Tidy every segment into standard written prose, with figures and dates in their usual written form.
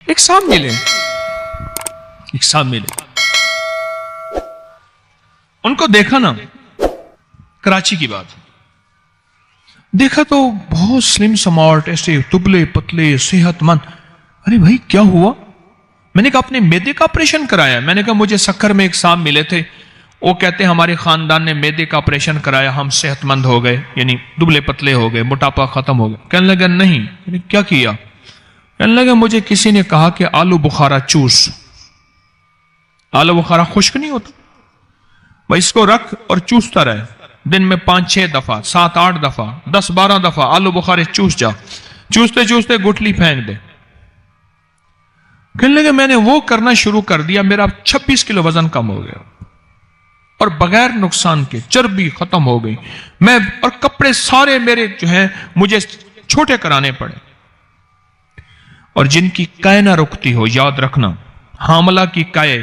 ایک صاحب ملے ان کو دیکھا نا، کراچی کی بات دیکھا تو بہت سلم سمارٹ، ایسے دبلے پتلے صحت مند. ارے بھائی کیا ہوا؟ میں نے کہا اپنے میدے کا آپریشن کرایا. میں نے کہا مجھے سکھر میں ایک صاحب ملے تھے، وہ کہتے ہیں ہمارے خاندان نے میدے کا آپریشن کرایا، ہم صحت مند ہو گئے، یعنی دبلے پتلے ہو گئے، موٹاپا ختم ہو گیا. کہنے لگا نہیں. میں نے کیا کیا؟ کہنے لگا مجھے کسی نے کہا کہ آلو بخارا چوس. آلو بخارا خشک نہیں ہوتا بھائی، اس کو رکھ اور چوستا رہے، دن میں 5-6 دفعہ 7-8 دفعہ 10-12 دفعہ آلو بخارے چوس جا، چوستے چوستے گٹھلی پھینک دے. کہنے لگے میں نے وہ کرنا شروع کر دیا، میرا 26 کلو وزن کم ہو گیا اور بغیر نقصان کے چربی ختم ہو گئی. میں اور کپڑے سارے میرے جو ہیں مجھے چھوٹے کرانے پڑے. اور جن کی قے نہ رکتی ہو، یاد رکھنا، حاملہ کی قے،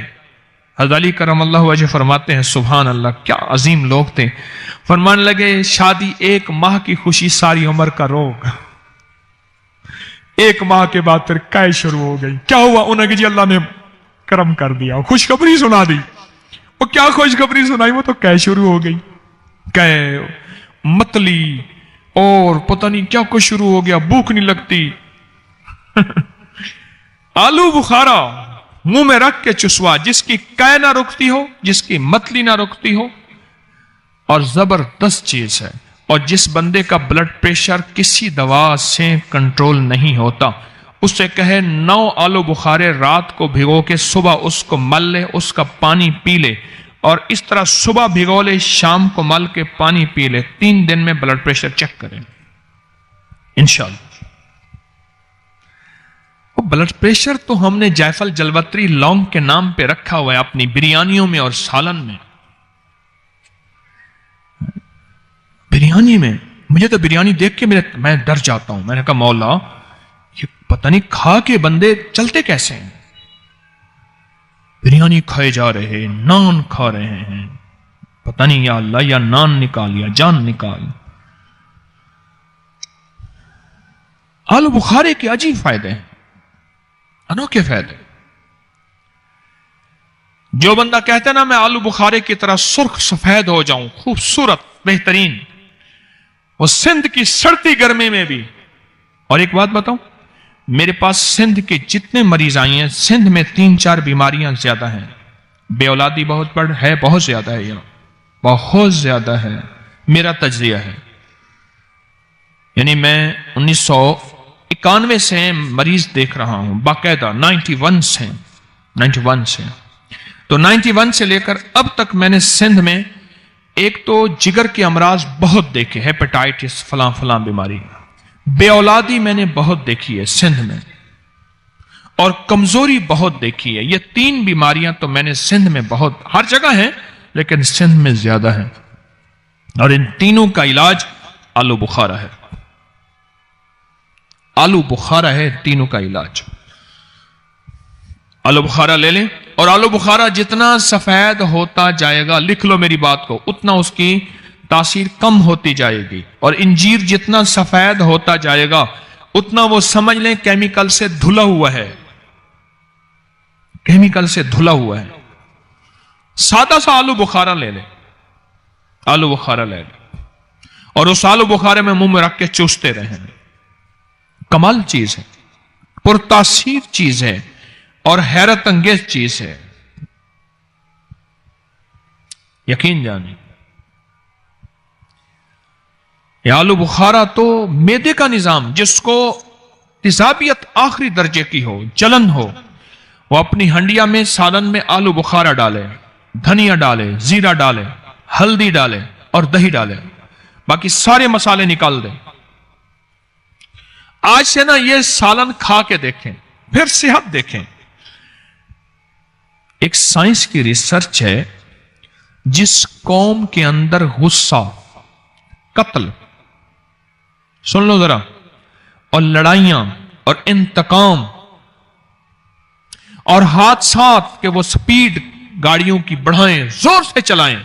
حضرت علی کرم اللہ وجہ فرماتے ہیں سبحان اللہ کیا عظیم لوگ تھے. فرمان لگے شادی 1 ماہ کی خوشی ساری عمر کا روگ. 1 ماہ کے بعد پھر قے شروع ہو گئی. کیا ہوا؟ انہوں نے جی اللہ نے کرم کر دیا، خوشخبری سنا دی. وہ کیا خوشخبری سنائی؟ وہ تو قے شروع ہو گئی. قے، متلی اور پتہ نہیں کیا کچھ شروع ہو گیا، بھوک نہیں لگتی. آلو بخارا منہ میں رکھ کے چسوا، جس کی قے نہ رکتی ہو، جس کی متلی نہ رکتی ہو، اور زبردست چیز ہے. اور جس بندے کا بلڈ پریشر کسی دوا سے کنٹرول نہیں ہوتا، اس سے کہے 9 آلو بخارے رات کو بھگو کے صبح اس کو مل لے، اس کا پانی پی لے، اور اس طرح صبح بھگو لے، شام کو مل کے پانی پی لے، 3 دن میں بلڈ پریشر چیک کریں انشاءاللہ. بلڈ پریشر تو ہم نے جائفل جلوتری لونگ کے نام پہ رکھا ہوا ہے اپنی بریانیوں میں اور سالن میں. بریانی میں مجھے تو بریانی دیکھ کے میں ڈر جاتا ہوں. میں نے کہا مولا یہ پتہ نہیں کھا کے بندے چلتے کیسے ہیں. بریانی کھائے جا رہے ہیں، نان کھا رہے ہیں، پتہ نہیں یا اللہ یا نان نکال یا جان نکال. آلو بخارے کے عجیب فائدے ہیں، انوکھے فائدے. جو بندہ کہتا ہے نا میں آلو بخارے کی طرح سرخ سفید ہو جاؤں، خوبصورت بہترین، وہ سندھ کی سڑتی گرمی میں بھی. اور ایک بات بتاؤں، میرے پاس سندھ کے جتنے مریض آئی ہیں، سندھ میں 3-4 بیماریاں زیادہ ہیں. بے اولادی بہت بہت زیادہ ہے، یہاں بہت زیادہ ہے. میرا تجزیہ ہے، یعنی میں 1991 سے مریض دیکھ رہا ہوں باقاعدہ، 91 سے تو 91 سے لے کر اب تک میں نے سندھ میں ایک تو جگر کے امراض بہت دیکھے، ہیپیٹائٹس فلاں فلاں بیماری، بے اولادی میں نے بہت دیکھی ہے سندھ میں، اور کمزوری بہت دیکھی ہے. یہ 3 بیماریاں تو میں نے سندھ میں بہت، ہر جگہ ہیں لیکن سندھ میں زیادہ ہیں. اور ان تینوں کا علاج آلو بخارا ہے. آلو بخارا ہے تینوں کا علاج. آلو بخارا لے لیں، اور آلو بخارا جتنا سفید ہوتا جائے گا، لکھ لو میری بات کو، اتنا اس کی تاثیر کم ہوتی جائے گی. اور انجیر جتنا سفید ہوتا جائے گا، اتنا وہ سمجھ لیں کیمیکل سے دھلا ہوا ہے، کیمیکل سے دھلا ہوا ہے. سادہ سا آلو بخارا لے لیں، آلو بخارا لے لیں، اور اس آلو بخارے میں منہ میں رکھ کے چوستے رہیں. کمال چیز ہے، پرتاثیر چیز ہے، اور حیرت انگیز چیز ہے. یقین جانیں، یہ آلو بخارا تو میدے کا نظام، جس کو تیزابیت آخری درجے کی ہو، جلن ہو، وہ اپنی ہنڈیا میں سالن میں آلو بخارا ڈالے، دھنیا ڈالے، زیرہ ڈالے، ہلدی ڈالے اور دہی ڈالے، باقی سارے مسالے نکال دیں. آج سے نا یہ سالن کھا کے دیکھیں، پھر صحت دیکھیں. ایک سائنس کی ریسرچ ہے، جس قوم کے اندر غصہ، قتل، سن لو ذرا، اور لڑائیاں اور انتقام اور حادثات کے وہ سپیڈ گاڑیوں کی بڑھائیں، زور سے چلائیں،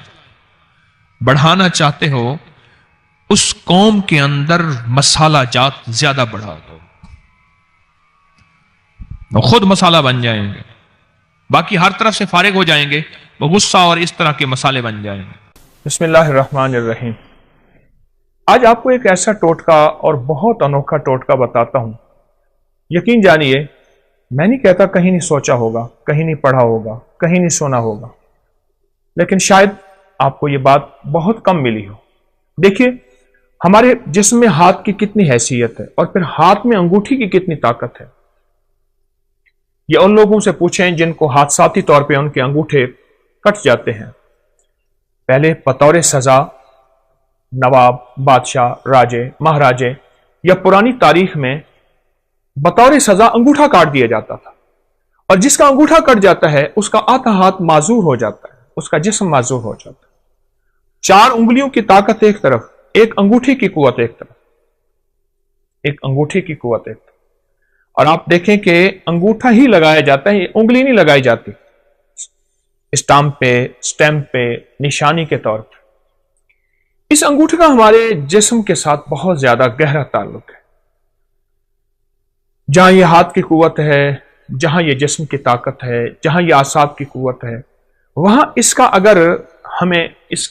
بڑھانا چاہتے ہو، اس قوم کے اندر مسالہ جات زیادہ بڑھا دو. वो खुद मसाला बन जाएंगे, बाकी हर तरफ से फारिग हो जाएंगे, वो गुस्सा और इस तरह के मसाले बन जाएंगे। बिस्मिल्लाहिर्रहमानिर्रहीम। आज आपको एक ऐसा टोटका और बहुत अनोखा टोटका बताता हूं। यकीन जानिए, मैं नहीं कहता कहीं नहीं सोचा होगा, कहीं नहीं पढ़ा होगा, कहीं नहीं सुना होगा, लेकिन शायद आपको ये बात बहुत कम मिली हो। देखिए, हमारे जिस्म में हाथ की कितनी हैसियत है और फिर हाथ में अंगूठी की कितनी ताकत है। ये उन लोगों से पूछें जिनको हादसाती तौर पे उनके अंगूठे कट जाते हैं। पहले बतौर सजा नवाब, बादशाह, राजे, महाराजे या पुरानी तारीख में बतौर सजा अंगूठा काट दिया जाता था, और जिसका अंगूठा कट जाता है उसका आधा हाथ माजूर हो जाता है, उसका जिस्म माजूर हो जाता है। 4 उंगलियों की ताकत एक तरफ, एक अंगूठी की कुव्वत एक तरफ, एक अंगूठी की कुव्वत एक तरफ। और आप देखें कि अंगूठा ही लगाया जाता है, उंगली नहीं लगाई जाती स्टाम्प पे, निशानी के तौर पर। इस अंगूठे का हमारे जिस्म के साथ बहुत ज्यादा गहरा ताल्लुक है। जहां ये हाथ की कुव्वत है, जहां ये जिस्म की ताकत है, जहां ये आसाब की कुव्वत है, वहां इसका अगर हमें इस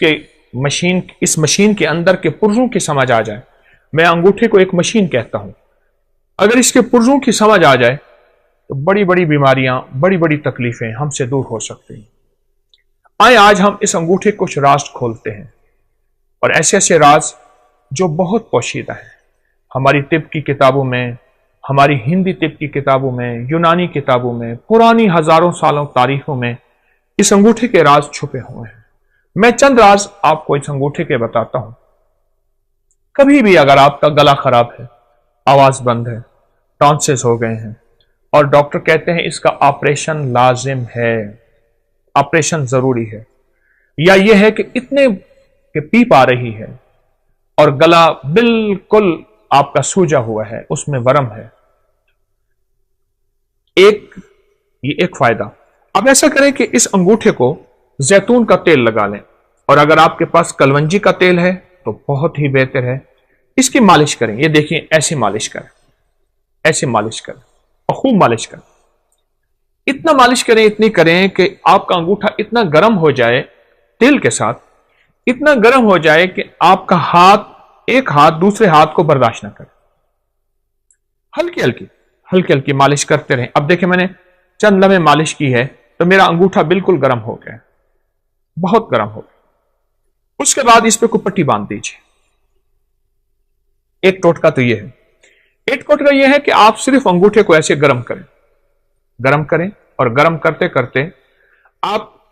मशीन के अंदर के पुर्जों की समझ आ जाए, मैं अंगूठे को एक मशीन कहता हूं, अगर इसके पुर्जों की समझ आ जाए तो बड़ी बड़ी बीमारियां, बड़ी बड़ी तकलीफें हमसे दूर हो सकती हैं। आए आज हम इस अंगूठे को कुछ राज खोलते हैं, और ऐसे ऐसे राज जो बहुत पोशीदा है। हमारी तिब की किताबों में, हमारी हिंदी तिब की किताबों में, यूनानी किताबों में, पुरानी हजारों सालों तारीखों में इस अंगूठे के राज छुपे हुए हैं। मैं चंद राज आपको इस अंगूठे के बताता हूं। कभी भी अगर आपका गला खराब है, आवाज बंद है, टॉन्सिस हो गए हैं और डॉक्टर कहते हैं इसका ऑपरेशन लाजिम है, ऑपरेशन जरूरी है, या यह है कि इतने कि पीप आ रही है और गला बिल्कुल आपका सूजा हुआ है, उसमें वरम है, ये एक फायदा। अब ऐसा करें कि इस अंगूठे को जैतून का तेल लगा लें, और अगर आपके पास कलवंजी का तेल है तो बहुत ही बेहतर है। इसकी मालिश करें, ये देखिए ऐसी मालिश करें, ऐसी मालिश करें और खूब मालिश करें। इतना मालिश करें, इतनी करें कि आपका अंगूठा इतना गर्म हो जाए तेल के साथ, इतना गर्म हो जाए कि आपका एक हाथ दूसरे हाथ को बर्दाश्त ना करे। हल्की हल्की मालिश करते रहें। अब देखिए, मैंने चंद लम्हे मालिश की है तो मेरा अंगूठा बिल्कुल गर्म हो गया, बहुत गर्म हो गया। उसके बाद इस पे कोई पट्टी बांध दीजिए। एक टोटका तो यह है। एक टोटका यह है कि आप सिर्फ अंगूठे को ऐसे गर्म करें और गर्म करते करते आप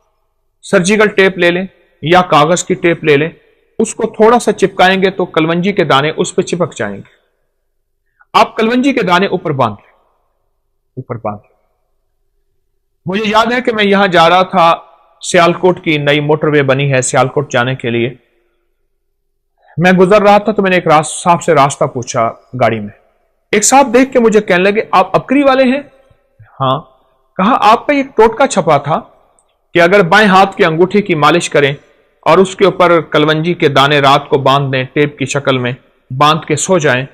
सर्जिकल टेप ले लें या कागज की टेप ले लें, उसको थोड़ा सा चिपकाएंगे तो कलवंजी के दाने उस पर चिपक जाएंगे। आप कलवंजी के दाने ऊपर बांध लें। मुझे याद है कि मैं यहां जा रहा था, सियालकोट की नई मोटरवे बनी है सियालकोट जाने के लिए। मैं गुजर रहा था तो मैंने एक साहब से रास्ता पूछा गाड़ी में। एक साहब देख के मुझे कहने लगे, आप अबकरी वाले हैं? हाँ। कहा, आप पे एक टोटका छपा था कि अगर बाएं हाथ की अंगूठी की मालिश करें और उसके ऊपर कलवंजी के दाने रात को बांध दें, टेप की शक्ल में बांध के सो जाएं,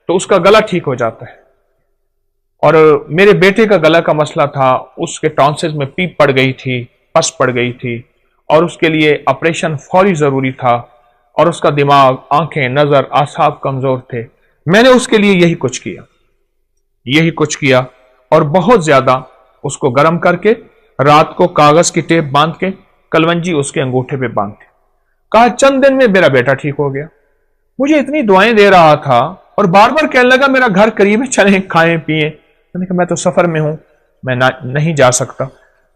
तो उसका गला ठीक हो जाता है। और मेरे बेटे का गला का मसला था, उसके टॉन्सिस में पीप पड़ गई थी, पस पड़ गई थी, और उसके लिए ऑपरेशन फौरी जरूरी था, और उसका दिमाग, आंखें, नजर, आसाब कमजोर थे। मैंने उसके लिए यही कुछ किया और बहुत ज्यादा उसको गर्म करके रात को कागज की टेप बांध के कलवंजी उसके अंगूठे पे बांध के, कहा चंद दिन में मेरा बेटा ठीक हो गया। मुझे इतनी दुआएं दे रहा था और बार बार कहने लगा मेरा घर करीब है, चलें खाएं पिए। मैंने कहा मैं तो सफर में हूं, मैं नहीं जा सकता।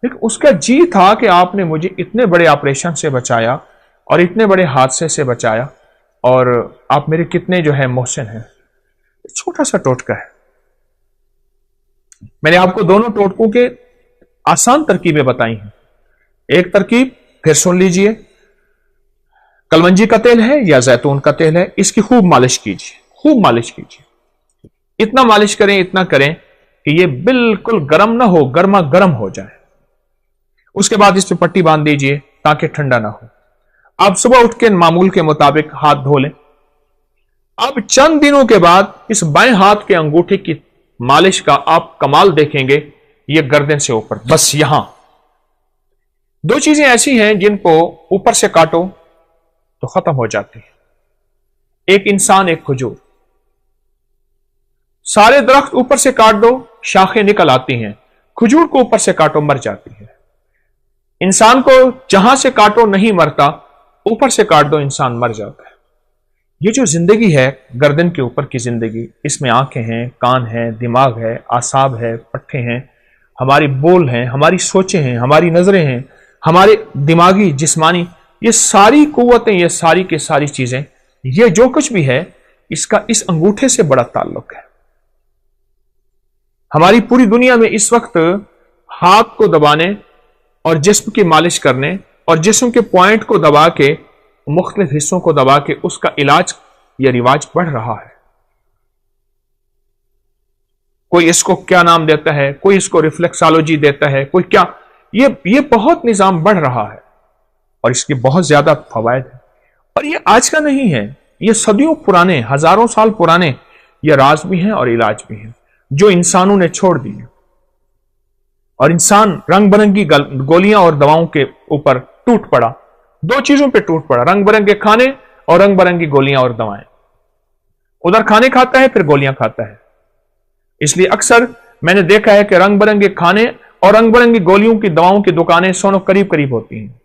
लेकिन उसका जी था कि आपने मुझे इतने बड़े ऑपरेशन से बचाया और इतने बड़े हादसे से बचाया, और आप मेरे कितने जो है मोहसिन हैं। छोटा सा टोटका है। मैंने आपको दोनों टोटकों के आसान तरकीबें बताई हैं। एक तरकीब फिर सुन लीजिए, कलवंजी का तेल है या जैतून का तेल है, इसकी खूब मालिश कीजिए। इतना मालिश करें, इतना करें कि ये बिल्कुल गर्म ना हो, गर्मा गर्म हो जाए। उसके बाद इस पे पट्टी बांध दीजिए ताकि ठंडा ना हो। आप सुबह उठ के मामूल के मुताबिक हाथ धो लें। अब चंद दिनों के बाद इस बाएं हाथ के अंगूठे की मालिश का आप कमाल देखेंगे ये गर्दन से ऊपर, बस यहां। दो चीजें ऐसी हैं जिनको ऊपर से काटो तो खत्म हो जाती है, एक इंसान, एक खजूर। सारे दरख्त ऊपर से काट दो, शाखें निकल आती हैं, खजूर को ऊपर से काटो मर जाती है। इंसान को जहां से काटो नहीं मरता, ऊपर से काट दो इंसान मर जाता है। ये जो जिंदगी है, गर्दन के ऊपर की जिंदगी, इसमें आंखें हैं, कान हैं, दिमाग है, आसाब है, पट्टे हैं, हमारी बोल हैं, हमारी सोचें हैं, हमारी नजरें हैं, हमारे दिमागी जिस्मानी, ये सारी कुव्वतें, ये सारी की सारी चीजें, ये जो कुछ भी है, इसका इस अंगूठे से बड़ा ताल्लुक है। हमारी पूरी दुनिया में इस वक्त हाथ को दबाने और जिस्म की मालिश करने और जिस्म के पॉइंट को दबा के, मुख्तलिफ हिस्सों को दबा के उसका इलाज या रिवाज बढ़ रहा है। कोई इसको क्या नाम देता है, कोई इसको रिफ्लेक्सोलॉजी देता है, कोई क्या, ये बहुत निजाम बढ़ रहा है और इसके बहुत ज्यादा फवायद है। और ये आज का नहीं है, ये सदियों पुराने, हजारों साल पुराने ये राज भी हैं और इलाज भी हैं जो इंसानों ने छोड़ दिए। और इंसान रंग बिरंगी गोलियां और दवाओं के ऊपर टूट पड़ा, दो चीजों पे टूट पड़ा, रंग बिरंगे खाने और रंग बिरंगी गोलियां और दवाएं। उधर खाने खाता है, फिर गोलियां खाता है। इसलिए अक्सर मैंने देखा है कि रंग बिरंगे खाने और रंग बिरंगी गोलियों की दवाओं की दुकानें सोनो करीब करीब होती हैं।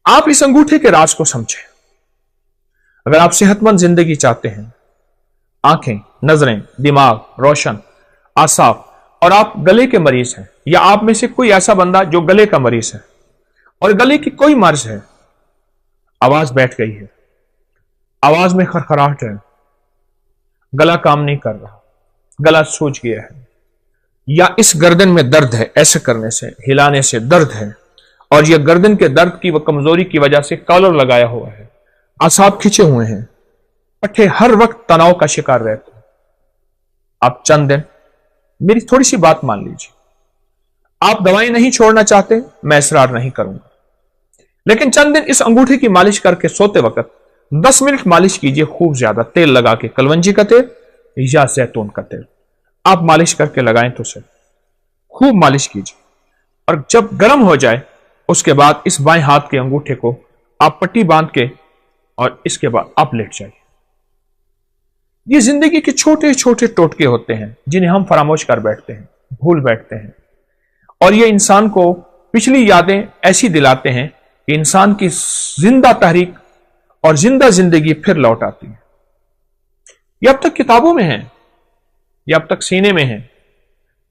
आप इस अंगूठे के राज को समझें। अगर आप सेहतमंद जिंदगी चाहते हैं, आंखें, नजरें, दिमाग रोशन, आसाब, और आप गले के मरीज हैं, या आप में से कोई ऐसा बंदा जो गले का मरीज है और गले की कोई मर्ज है, आवाज बैठ गई है, आवाज में खरखराहट है, गला काम नहीं कर रहा, गला सूज गया है, या इस गर्दन में दर्द है, ऐसे करने से, हिलाने से दर्द है, और यह गर्दन के दर्द की व कमजोरी की वजह से कॉलर लगाया हुआ है, आसाब खिंचे हुए हैं, पट्टे हर वक्त तनाव का शिकार रहते हैं, आप चंद दिन, मेरी थोड़ी सी बात मान लीजिए, आप दवाएं नहीं छोड़ना चाहते, मैं इसरार नहीं करूंगा, लेकिन चंद दिन इस अंगूठे की मालिश करके सोते वक्त 10 मिनट मालिश कीजिए, खूब ज्यादा तेल लगा के, कलवंजी का तेल या जैतून का तेल आप मालिश करके लगाएं तो से खूब मालिश कीजिए। और जब गर्म हो जाए, उसके बाद इस बाएं हाथ के अंगूठे को आप पट्टी बांध के, और इसके बाद आप लेट जाइए। ये जिंदगी के छोटे छोटे टोटके होते हैं जिन्हें हम फरामोश कर बैठते हैं, भूल बैठते हैं, और ये इंसान को पिछली यादें ऐसी दिलाते हैं कि इंसान की जिंदा तहरीक और जिंदा जिंदगी फिर लौट आती है। ये अब तक किताबों में है, ये अब तक सीने में है,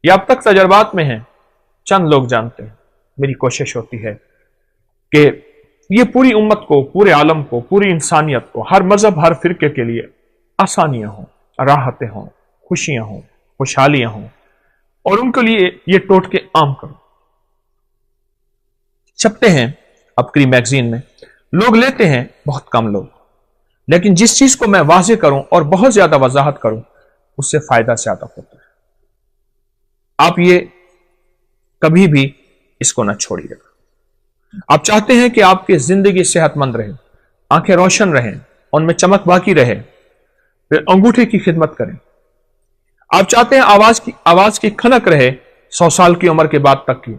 ये अब तक तजर्बात में है, चंद लोग जानते हैं। मेरी कोशिश होती है कि ये पूरी उम्मत को, पूरे आलम को, पूरी इंसानियत को, हर मजहब, हर फिरके के लिए आसानियां हों, राहतें हों, खुशियां हों, खुशहालियां हों, और उनके लिए ये टोटके आम करो। छपते हैं अपनी मैगजीन में, लोग लेते हैं बहुत कम लोग, लेकिन जिस चीज को मैं वाज़ेह करूं और बहुत ज्यादा वजाहत करूं, उससे फायदा ज्यादा होता है। आप ये कभी भी इसको ना छोड़िएगा। आप चाहते हैं कि आपकी जिंदगी सेहतमंद रहे, आंखें रोशन रहें, उनमें चमक बाकी रहे, फिर अंगूठे की खिदमत करें। आप चाहते हैं आवाज की खनक रहे 100 साल की उम्र के बाद तक की,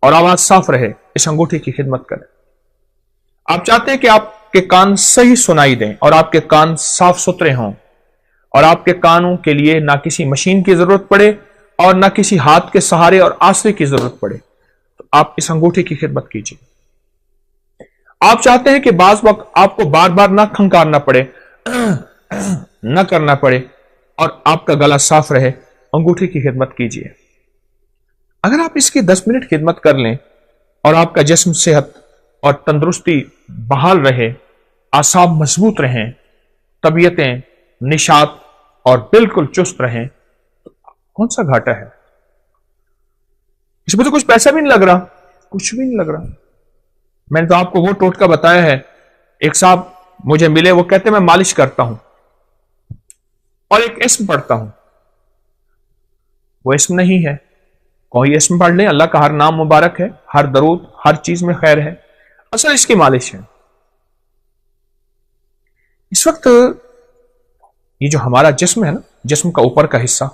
और आवाज साफ रहे, इस अंगूठे की खिदमत करें। आप चाहते हैं कि आपके कान सही सुनाई दें और आपके कान साफ सुथरे हों, और आपके कानों के लिए ना किसी मशीन की जरूरत पड़े और ना किसी हाथ के सहारे और आसरे की जरूरत पड़े, तो आप इस अंगूठे की खिदमत कीजिए। आप चाहते हैं कि बाज वक्त आपको बार बार ना खंकारना पड़े, न करना पड़े, और आपका गला साफ रहे, अंगूठे की खिदमत कीजिए। अगर आप इसकी 10 मिनट खिदमत कर लें और आपका जिस्म सेहत और तंदुरुस्ती बहाल रहे, आसाब मजबूत रहें, तबीयतें निशात और बिल्कुल चुस्त रहें, तो कौन सा घाटा है? इसमें तो कुछ पैसा भी नहीं लग रहा, कुछ भी नहीं लग रहा। मैंने तो आपको वो टोटका बताया है। एक साहब मुझे मिले, वो कहते मैं मालिश करता हूं और एक इस्म पढ़ता हूं। वो इस्म नहीं है, कोई इस्म पढ़ ले, अल्लाह का हर नाम मुबारक है, हर दरूद, हर चीज में खैर है, असल इसकी मालिश है। इस वक्त ये जो हमारा जिस्म है ना, जिस्म का ऊपर का हिस्सा,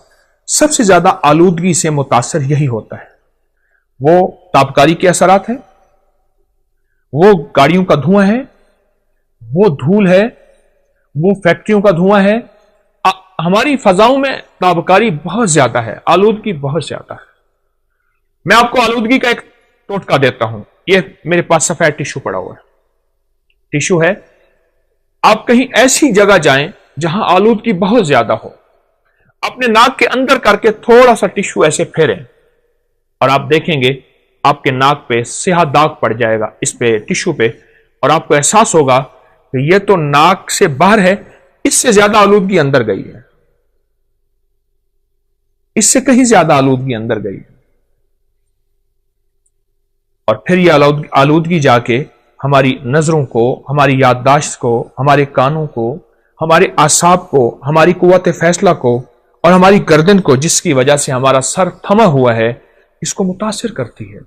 सबसे ज्यादा आलूदगी से मुतासर यही होता है। वो तापकारी के असरात हैं, वो गाड़ियों का धुआं है, वो धूल है, वो फैक्ट्रियों का धुआं है। हमारी फजाओं में ताबकारी बहुत ज्यादा है, आलूदगी बहुत ज्यादा है। मैं आपको आलूदगी का एक टोटका देता हूं। ये मेरे पास सफेद टिश्यू पड़ा हुआ है, टिश्यू है। आप कहीं ऐसी जगह जाएं जहां आलूदगी बहुत ज्यादा हो, अपने नाक के अंदर करके थोड़ा सा टिश्यू ऐसे फेरें और आप देखेंगे आपके नाक पे स्याह दाग पड़ जाएगा इस पे टिश्यू पे, और आपको एहसास होगा कि ये तो नाक से बाहर है, इससे ज्यादा आलूदगी अंदर गई है, इससे कहीं ज्यादा आलूदगी अंदर गई है। और फिर ये आलूदगी जाके हमारी नजरों को, हमारी याददाश्त को, हमारे कानों को, हमारे आसाब को, हमारी कुव्वत फैसला को और हमारी गर्दन को, जिसकी वजह से हमारा सर थमा हुआ है, इसको मुतासिर करती है।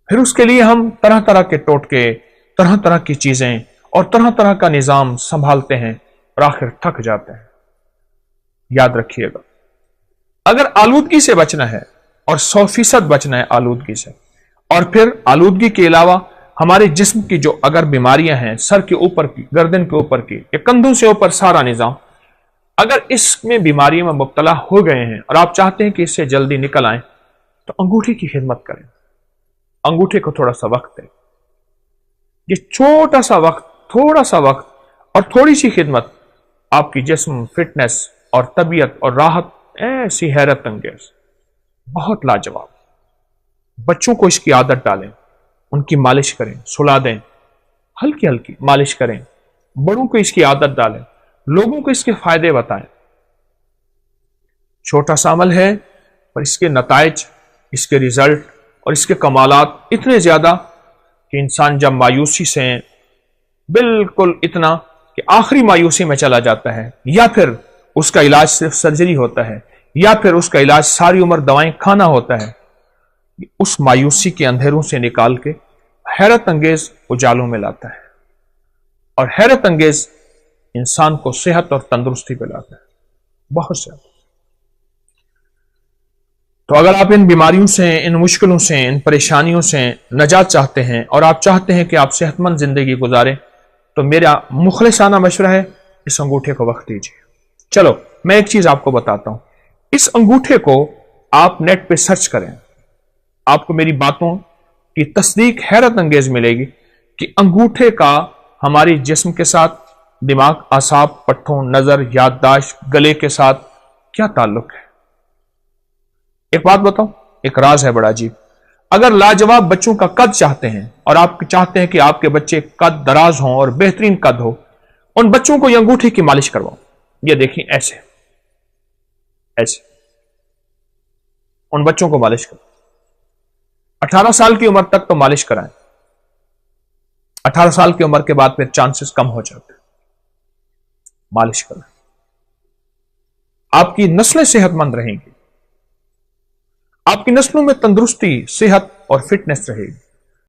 फिर उसके लिए हम तरह तरह के टोटके, तरह तरह की चीजें और तरह तरह का निजाम संभालते हैं और आखिर थक जाते हैं। याद रखिएगा, अगर आलूदगी से बचना है और 100% बचना है आलूदगी से, और फिर आलूदगी के अलावा हमारे जिस्म की जो अगर बीमारियां हैं, सर के ऊपर की, गर्दन के ऊपर की, या कंधों से ऊपर सारा निजाम, अगर इसमें बीमारियों में मुब्तला हो गए हैं और आप चाहते हैं कि इससे जल्दी निकल आए, तो अंगूठे की खिदमत करें। अंगूठे को थोड़ा सा वक्त दें। ये छोटा सा वक्त, थोड़ा सा वक्त और थोड़ी सी खिदमत आपकी जिस्म, फिटनेस और तबीयत और राहत ऐसी हैरत अंगेज, बहुत लाजवाब। बच्चों को इसकी आदत डालें, उनकी मालिश करें, सुला दें, हल्की हल्की मालिश करें। बड़ों को इसकी आदत डालें, लोगों को इसके फायदे बताएं। छोटा सा अमल है पर इसके नताइज, इसके रिजल्ट और इसके कमालात इतने ज्यादा कि इंसान जब मायूसी से बिल्कुल इतना कि आखिरी मायूसी में चला जाता है, या फिर उसका इलाज सिर्फ सर्जरी होता है, या फिर उसका इलाज सारी उम्र दवाएं खाना होता है, उस मायूसी के अंधेरों से निकाल के हैरत अंगेज उजालों में लाता है, और हैरत अंगेज इंसान को सेहत और तंदुरुस्ती पे लाता है बहुत ज्यादा। तो अगर आप इन बीमारियों से, इन मुश्किलों से, इन परेशानियों से नजात चाहते हैं और आप चाहते हैं कि आप सेहतमंद जिंदगी गुजारें, तो मेरा मुखलिसाना मशवरा है, इस अंगूठे को वक्त दीजिए। चलो मैं एक चीज आपको बताता हूं, इस अंगूठे को आप नेट पे सर्च करें, आपको मेरी बातों की तस्दीक हैरत अंगेज मिलेगी कि अंगूठे का हमारी जिस्म के साथ, दिमाग, आसाब, पट्ठों, नजर, याददाश्त, गले के साथ क्या ताल्लुक है। एक बात बताऊं, एक राज है बड़ा अजीब। अगर लाजवाब बच्चों का कद चाहते हैं और आप चाहते हैं कि आपके बच्चे कद दराज हों और बेहतरीन कद हो, उन बच्चों को ये अंगूठे की मालिश करवाओ। ये देखिए ऐसे ऐसे उन बच्चों को मालिश करो। 18 साल की उम्र तक तो मालिश कराएं, 18 साल की उम्र के बाद फिर चांसेस कम हो जाते हैं। मालिश करें, आपकी नस्लें सेहतमंद रहेंगी, आपकी नस्लों में तंदुरुस्ती, सेहत और फिटनेस रहेगी।